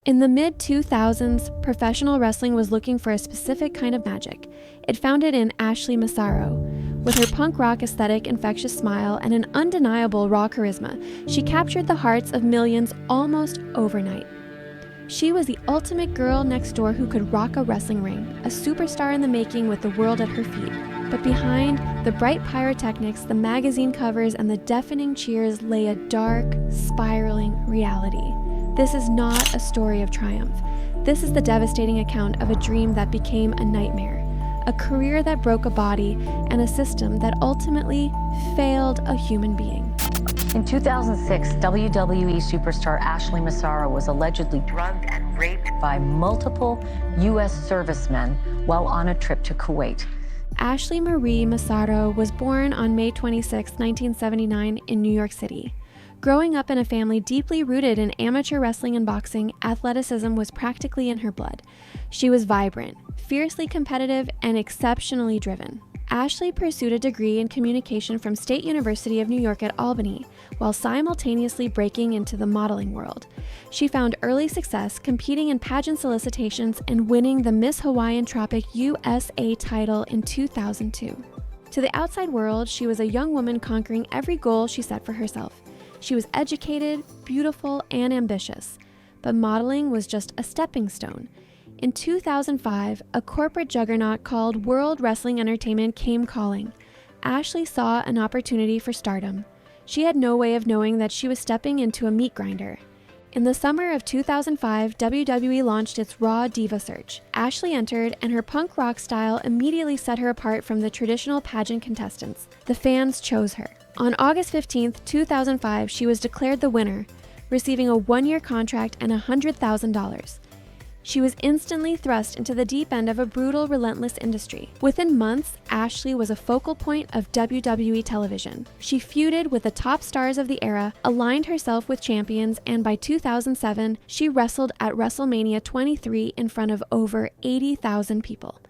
In the mid-2000s, professional wrestling was looking for a specific kind of magic. It found it in Ashley Massaro. With her punk rock aesthetic, infectious smile, and an undeniable raw charisma, she captured the hearts of millions almost overnight. She was the ultimate girl next door who could rock a wrestling ring, a superstar in the making with the world at her feet. But behind the bright pyrotechnics, the magazine covers, and the deafening cheers lay a dark, spiraling reality. This is not a story of triumph. This is the devastating account of a dream that became a nightmare, a career that broke a body, and a system that ultimately failed a human being. In 2006, WWE superstar Ashley Massaro was allegedly drugged and raped by multiple U.S. servicemen while on a trip to Kuwait. Ashley Marie Massaro was born on May 26, 1979 in New York City. Growing up in a family deeply rooted in amateur wrestling and boxing, athleticism was practically in her blood. She was vibrant, fiercely competitive, and exceptionally driven. Ashley pursued a degree in communication from State University of New York at Albany, while simultaneously breaking into the modeling world. She found early success competing in pageant solicitations and winning the Miss Hawaiian Tropic USA title in 2002. To the outside world, she was a young woman conquering every goal she set for herself. She was educated, beautiful, and ambitious, but modeling was just a stepping stone. In 2005, a corporate juggernaut called World Wrestling Entertainment came calling. Ashley saw an opportunity for stardom. She had no way of knowing that she was stepping into a meat grinder. In the summer of 2005, WWE launched its Raw Diva Search. Ashley entered, and her punk rock style immediately set her apart from the traditional pageant contestants. The fans chose her. On August 15, 2005, she was declared the winner, receiving a one-year contract and $100,000. She was instantly thrust into the deep end of a brutal, relentless industry. Within months, Ashley was a focal point of WWE television. She feuded with the top stars of the era, aligned herself with champions, and by 2007, she wrestled at WrestleMania 23 in front of over 80,000 people.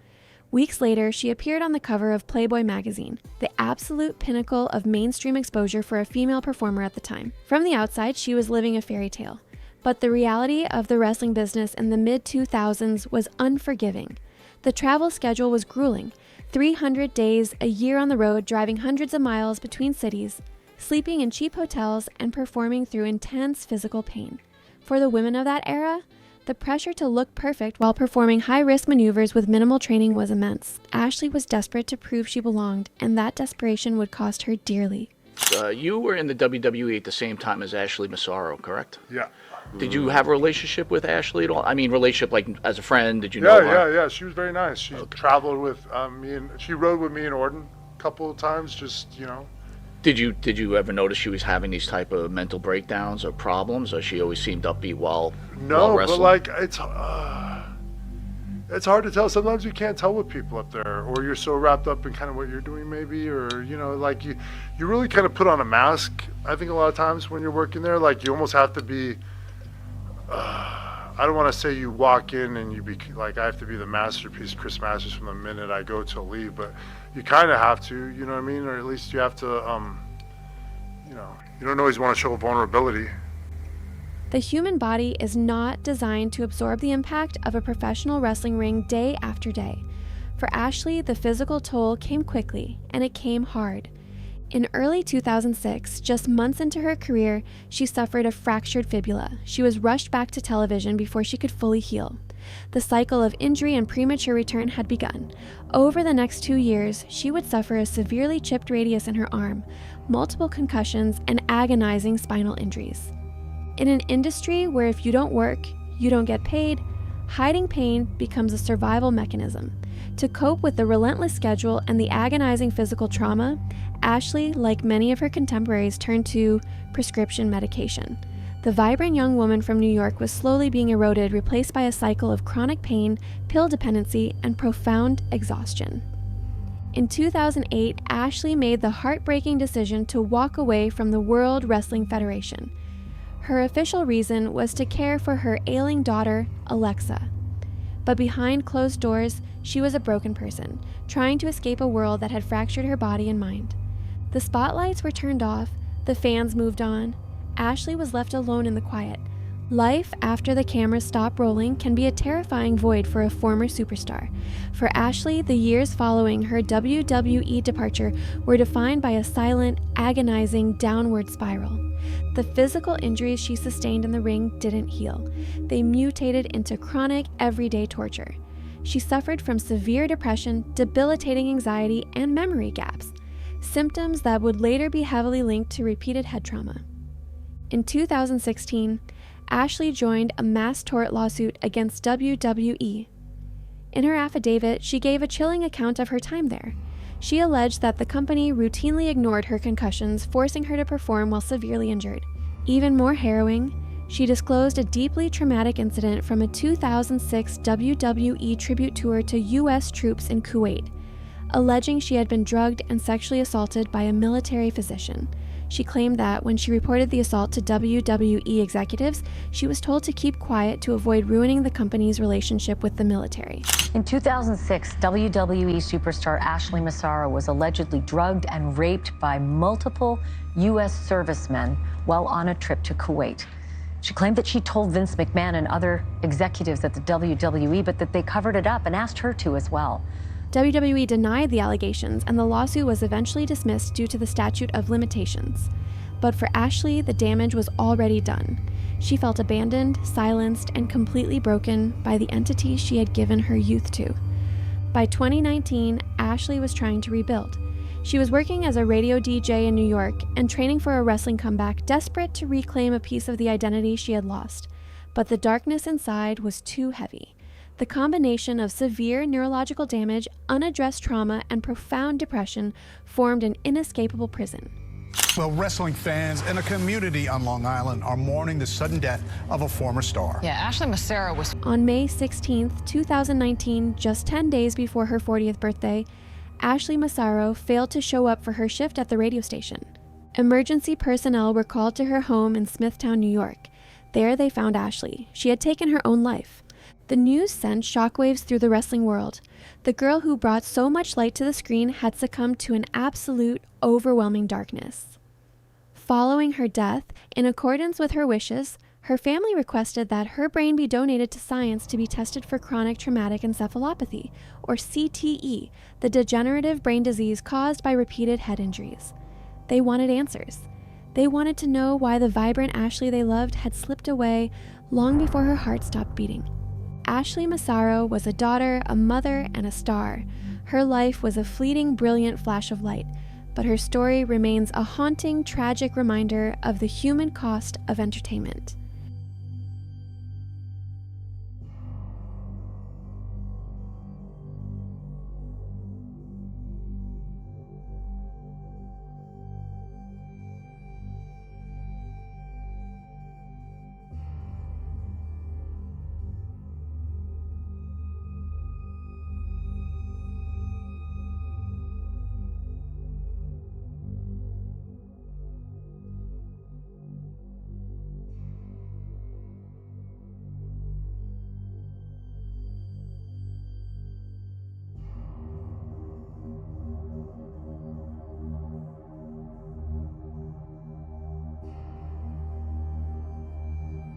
Weeks later, she appeared on the cover of Playboy magazine, the absolute pinnacle of mainstream exposure for a female performer at the time. From the outside, she was living a fairy tale. But the reality of the wrestling business in the mid-2000s was unforgiving. The travel schedule was grueling, 300 days a year on the road, driving hundreds of miles between cities, sleeping in cheap hotels, and performing through intense physical pain. For the women of that era, the pressure to look perfect while performing high-risk maneuvers with minimal training was immense. Ashley was desperate to prove she belonged, and that desperation would cost her dearly. You were in the WWE at the same time as Ashley Massaro, correct? Yeah. Did you have a relationship with Ashley at all? I mean, relationship like as a friend? Did you know her? Yeah. She was very nice. She traveled with me, and she rode with me and Orton a couple of times. Just Did you ever notice she was having these type of mental breakdowns or problems, or she always seemed upbeat while wrestling? But like it's hard to tell. Sometimes you can't tell with people up there, or you're so wrapped up in kind of what you're doing, maybe, or like you really kind of put on a mask. I think a lot of times when you're working there, like you almost have to be. I don't want to say you walk in and you be like, I have to be the masterpiece, Chris Masters, from the minute I go to leave, but you kind of have to, you know what I mean? Or at least you have to, you don't always want to show vulnerability. The human body is not designed to absorb the impact of a professional wrestling ring day after day. For Ashley, the physical toll came quickly, and it came hard. In early 2006, just months into her career, she suffered a fractured fibula. She was rushed back to television before she could fully heal. The cycle of injury and premature return had begun. Over the next 2 years, she would suffer a severely chipped radius in her arm, multiple concussions, and agonizing spinal injuries. In an industry where if you don't work, you don't get paid, hiding pain becomes a survival mechanism. To cope with the relentless schedule and the agonizing physical trauma, Ashley, like many of her contemporaries, turned to prescription medication. The vibrant young woman from New York was slowly being eroded, replaced by a cycle of chronic pain, pill dependency, and profound exhaustion. In 2008, Ashley made the heartbreaking decision to walk away from the World Wrestling Federation. Her official reason was to care for her ailing daughter, Alexa. But behind closed doors, she was a broken person, trying to escape a world that had fractured her body and mind. The spotlights were turned off, the fans moved on. Ashley was left alone in the quiet, Life after the cameras stop rolling can be a terrifying void for a former superstar. For Ashley, the years following her WWE departure were defined by a silent, agonizing downward spiral. The physical injuries she sustained in the ring didn't heal. They mutated into chronic, everyday torture. She suffered from severe depression, debilitating anxiety, and memory gaps, symptoms that would later be heavily linked to repeated head trauma. In 2016, Ashley joined a mass tort lawsuit against WWE. In her affidavit, she gave a chilling account of her time there. She alleged that the company routinely ignored her concussions, forcing her to perform while severely injured. Even more harrowing, she disclosed a deeply traumatic incident from a 2006 WWE tribute tour to U.S. troops in Kuwait, alleging she had been drugged and sexually assaulted by a military physician. She claimed that when she reported the assault to WWE executives, she was told to keep quiet to avoid ruining the company's relationship with the military. In 2006, WWE superstar Ashley Massaro was allegedly drugged and raped by multiple U.S. servicemen while on a trip to Kuwait. She claimed that she told Vince McMahon and other executives at the WWE, but that they covered it up and asked her to as well. WWE denied the allegations, and the lawsuit was eventually dismissed due to the statute of limitations. But for Ashley, the damage was already done. She felt abandoned, silenced, and completely broken by the entity she had given her youth to. By 2019, Ashley was trying to rebuild. She was working as a radio DJ in New York and training for a wrestling comeback, desperate to reclaim a piece of the identity she had lost. But the darkness inside was too heavy. The combination of severe neurological damage, unaddressed trauma, and profound depression formed an inescapable prison. Well, wrestling fans and a community on Long Island are mourning the sudden death of a former star. Yeah, Ashley Massaro was... On May 16, 2019, just 10 days before her 40th birthday, Ashley Massaro failed to show up for her shift at the radio station. Emergency personnel were called to her home in Smithtown, New York. There they found Ashley. She had taken her own life. The news sent shockwaves through the wrestling world. The girl who brought so much light to the screen had succumbed to an absolute, overwhelming darkness. Following her death, in accordance with her wishes, her family requested that her brain be donated to science to be tested for chronic traumatic encephalopathy, or CTE, the degenerative brain disease caused by repeated head injuries. They wanted answers. They wanted to know why the vibrant Ashley they loved had slipped away long before her heart stopped beating. Ashley Massaro was a daughter, a mother, and a star. Her life was a fleeting, brilliant flash of light, but her story remains a haunting, tragic reminder of the human cost of entertainment.